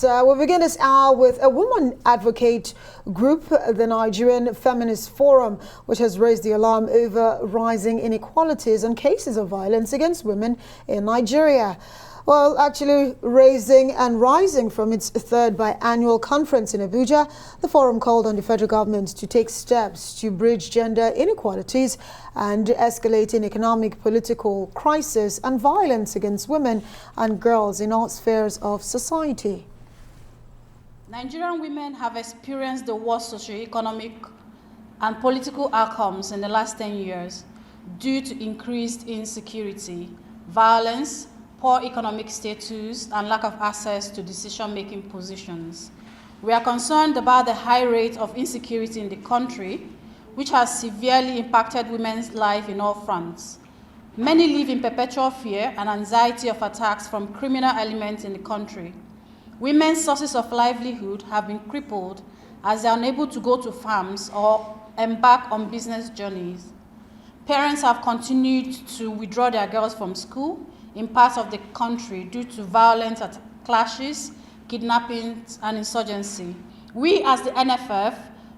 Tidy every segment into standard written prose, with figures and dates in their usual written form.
Yes, we begin this hour with a woman advocate group, the Nigerian Feminist Forum, which has raised the alarm over rising inequalities and cases of violence against women in Nigeria. Well, actually raising and rising from its third biannual conference in Abuja, the forum called on the federal government to take steps to bridge gender inequalities and escalating economic, political crisis and violence against women and girls in all spheres of society. Nigerian women have experienced the worst socioeconomic and political outcomes in the last 10 years due to increased insecurity, violence, poor economic status, and lack of access to decision-making positions. We are concerned about the high rate of insecurity in the country, which has severely impacted women's life in all fronts. Many live in perpetual fear and anxiety of attacks from criminal elements in the country. Women's sources of livelihood have been crippled as they are unable to go to farms or embark on business journeys. Parents have continued to withdraw their girls from school in parts of the country due to violent clashes, kidnappings, and insurgency. We, as the NFF,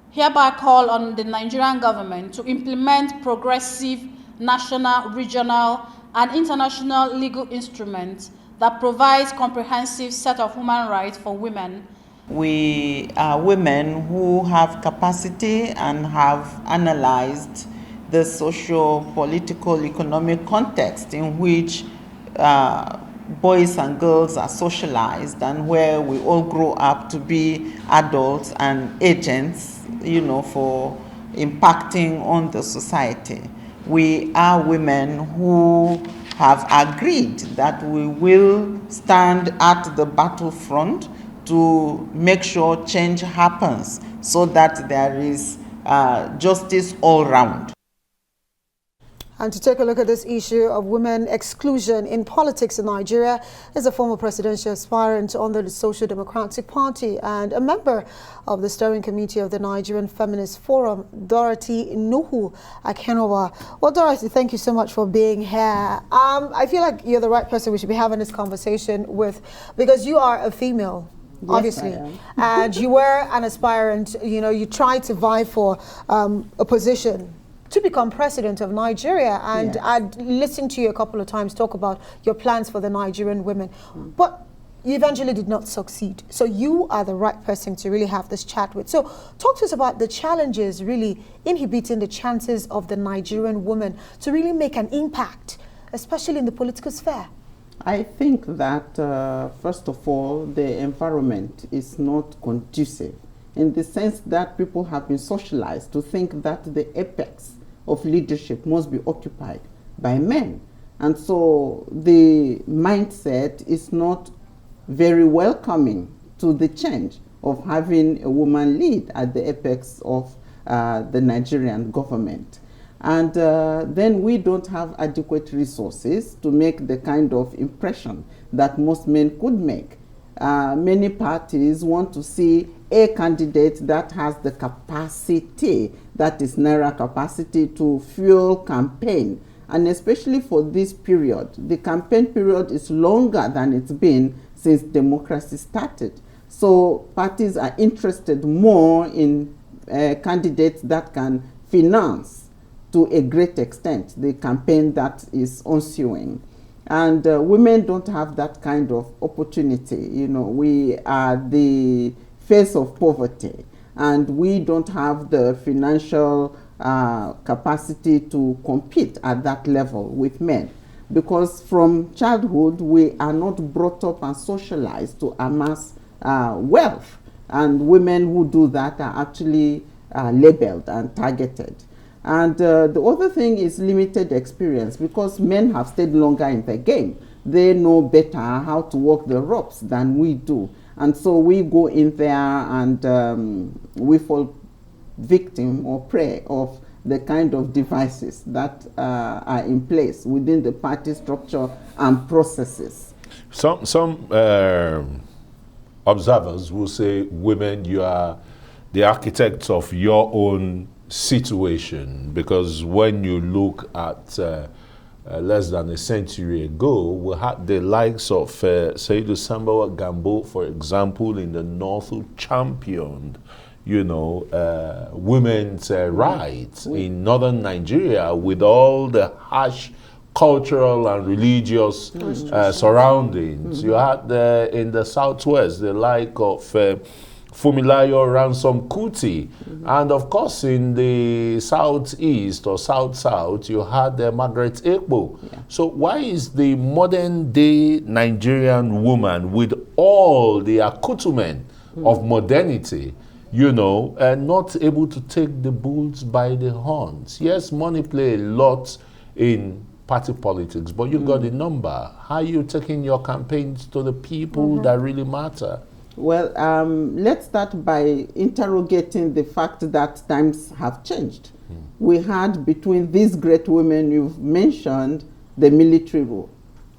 hereby call on the Nigerian government to implement progressive national, regional, and international legal instruments that provides comprehensive set of human rights for women. We are women who have capacity and have analyzed the socio-political, economic context in which boys and girls are socialized and where we all grow up to be adults and agents, for impacting on the society. We are women who have agreed that we will stand at the battlefront to make sure change happens so that there is justice all round. And to take a look at this issue of women exclusion in politics in Nigeria is a former presidential aspirant on the Social Democratic Party and a member of the steering committee of the Nigerian Feminist Forum, Dorothy Nuhu Akenova. Well, Dorothy, thank you so much for being here. I feel like you're the right person we should be having this conversation with because you are a female. Yes, obviously, and you were an aspirant. You tried to vie for a position to become president of Nigeria, and yes. I'd listened to you a couple of times talk about your plans for the Nigerian women, but you eventually did not succeed. So you are the right person to really have this chat with. So talk to us about the challenges really inhibiting the chances of the Nigerian woman to really make an impact, especially in the political sphere. I think that, first of all, the environment is not conducive in the sense that people have been socialized to think that the apex of leadership must be occupied by men. And so the mindset is not very welcoming to the change of having a woman lead at the apex of the Nigerian government. And then we don't have adequate resources to make the kind of impression that most men could make. Many parties want to see a candidate that has the capacity, that is naira capacity, to fuel campaign. And especially for this period, the campaign period is longer than it's been since democracy started. So parties are interested more in candidates that can finance to a great extent the campaign that is ensuing. And women don't have that kind of opportunity. We are the face of poverty, and we don't have the financial capacity to compete at that level with men. Because from childhood, we are not brought up and socialized to amass wealth. And women who do that are actually labeled and targeted. And the other thing is limited experience, because men have stayed longer in the game. They know better how to walk the ropes than we do. And so we go in there and we fall victim or prey of the kind of devices that are in place within the party structure and processes. Some observers will say, women, you are the architects of your own situation, because when you look at less than a century ago, we had the likes of Seydou Sambwa Gambo, for example, in the North, who championed, women's rights in northern Nigeria with all the harsh cultural and religious surroundings. You had in the southwest the like of Fumilayo Ransom Kuti, and of course in the southeast or south-south you had Margaret Ekpo. So why is the modern day Nigerian woman with all the accoutrement of modernity not able to take the bulls by the horns? Yes, money play a lot in party politics, but you got the number. How are you taking your campaigns to the people that really matter? Well, let's start by interrogating the fact that times have changed. We had between these great women you've mentioned the military rule,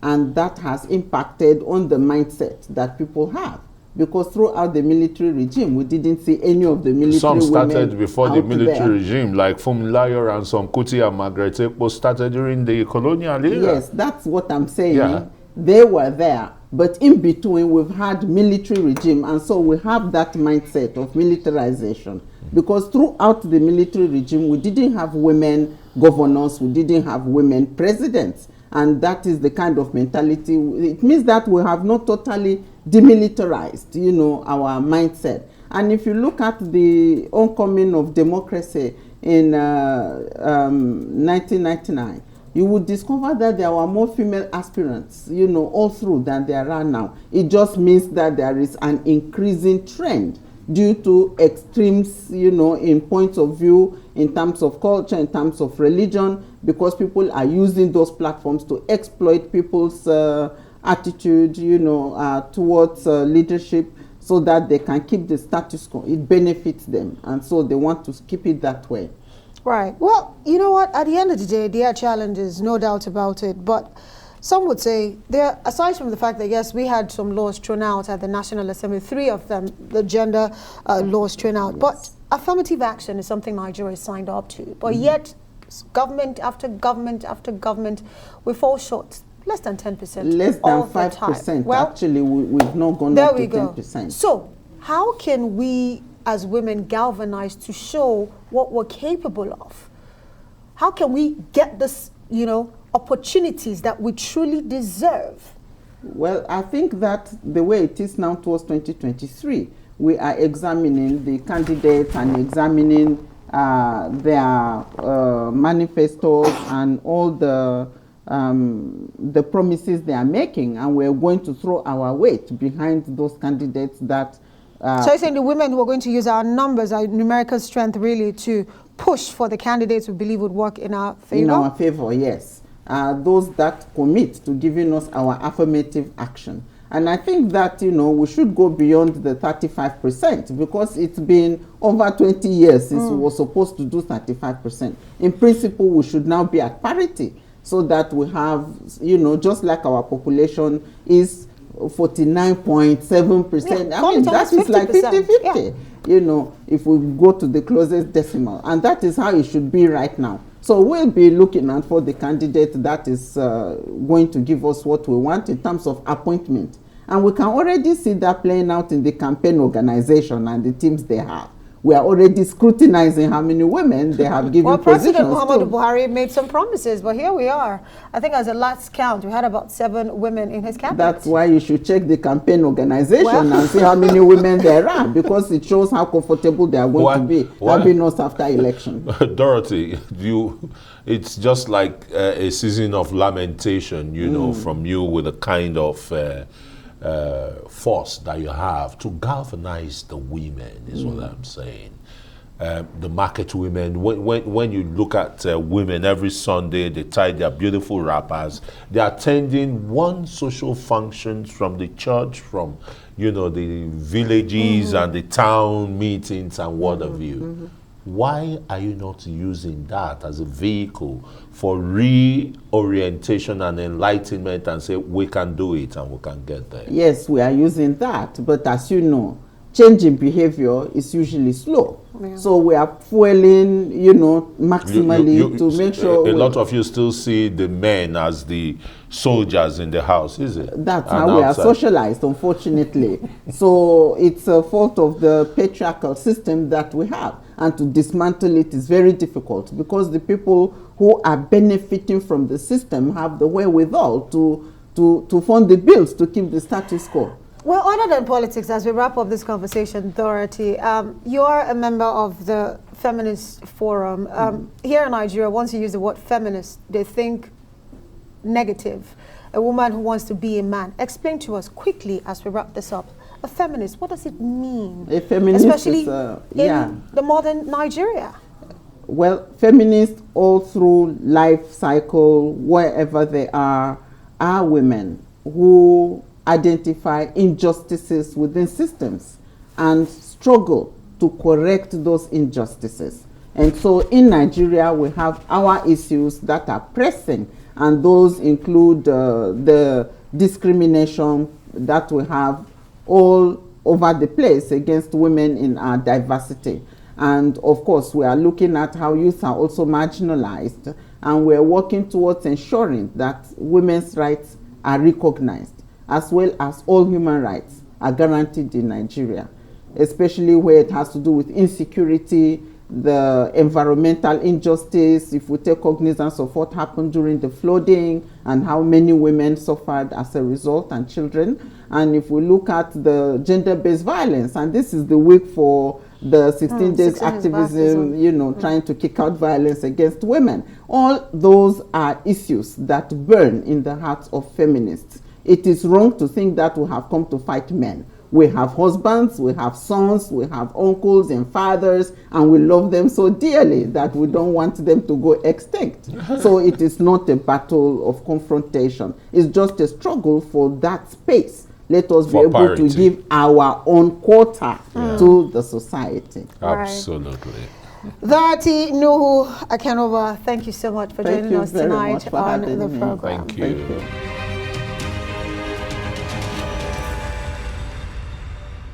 and that has impacted on the mindset that people have. Because throughout the military regime, we didn't see any of the military Some started women before the military there. regime, like Fumilayo and some Kuti and Margaret Ekpo started during the colonial era. Yes, that's what I'm saying. Yeah. They were there. But in between, we've had military regime, and so we have that mindset of militarization. Because throughout the military regime, we didn't have women governors, we didn't have women presidents. And that is the kind of mentality. It means that we have not totally demilitarized, our mindset. And if you look at the oncoming of democracy in 1999, you would discover that there were more female aspirants, all through than there are now. It just means that there is an increasing trend due to extremes, in points of view, in terms of culture, in terms of religion, because people are using those platforms to exploit people's attitude, towards leadership, so that they can keep the status quo. It benefits them, and so they want to keep it that way. Right. Well, you know what? At the end of the day, there are challenges, no doubt about it. But some would say, aside from the fact that, yes, we had some laws thrown out at the National Assembly, 3 of them, the gender laws thrown out. Yes. But affirmative action is something Nigeria is signed up to. But yet, government after government after government, we fall short. Less than 10%. Less than 5%. Well, actually, we've not gone up to 10%. So, how can we as women galvanize to show what we're capable of? How can we get this, opportunities that we truly deserve? Well, I think that the way it is now towards 2023, we are examining the candidates and examining their manifestos and all the promises they are making, and we're going to throw our weight behind those candidates that so you're saying the women who are going to use our numbers, our numerical strength, really to push for the candidates we believe would work in our favor? In our favor, yes. Those that commit to giving us our affirmative action. And I think that, we should go beyond the 35%, because it's been over 20 years since we were supposed to do 35%. In principle, we should now be at parity, so that we have, just like our population is 49.7%. Yeah, I mean, that is like 50-50, yeah. If we go to the closest decimal. And that is how it should be right now. So we'll be looking out for the candidate that is going to give us what we want in terms of appointment. And we can already see that playing out in the campaign organization and the teams they have. We are already scrutinizing how many women they have given positions to. President Muhammadu Buhari made some promises, but here we are. I think as a last count, we had about 7 women in his cabinet. That's why you should check the campaign organization and see how many women there are, because it shows how comfortable they are going to be having us after election. Dorothy, it's just like a season of lamentation, from you, with a kind of force that you have to galvanize the women, is what I'm saying. The market women, when you look at women every Sunday, they tie their beautiful wrappers, they're attending one social functions from the church, from the villages and the town meetings and what have you. Why are you not using that as a vehicle for reorientation and enlightenment, and say we can do it and we can get there? Yes, we are using that, but as you know, change in behavior is usually slow. Yeah. So we are fueling, maximally to make sure. A lot of you still see the men as the soldiers in the house, is it? That's And how we are outside. socialized, unfortunately. So it's a fault of the patriarchal system that we have. And to dismantle it is very difficult because the people who are benefiting from the system have the wherewithal to fund the bills to keep the status quo. Well, other than politics, as we wrap up this conversation, Dorothy, you're a member of the Feminist Forum. Here in Nigeria, once you use the word feminist, they think negative. A woman who wants to be a man. Explain to us quickly as we wrap this up. A feminist, what does it mean? A feminist especially is, in the modern Nigeria. Well, feminists all through life cycle, wherever they are women who identify injustices within systems and struggle to correct those injustices. And so in Nigeria, we have our issues that are pressing, and those include the discrimination that we have all over the place against women in our diversity. And of course, we are looking at how youth are also marginalized, and we're working towards ensuring that women's rights are recognized, as well as all human rights are guaranteed in Nigeria, especially where it has to do with insecurity, the environmental injustice. If we take cognizance of what happened during the flooding and how many women suffered as a result, and children, and if we look at the gender-based violence, and this is the week for the 16 days activism, trying to kick out violence against women. All those are issues that burn in the hearts of feminists. It is wrong to think that we have come to fight men. We have husbands, we have sons, we have uncles and fathers, and we love them so dearly that we don't want them to go extinct. So it is not a battle of confrontation. It's just a struggle for that space. Let us be able parity. to give our own quota to the society. Absolutely. Dorothy Nuhu Akenova, thank you so much for joining us very tonight much for on having the me. program. Thank you. Thank you.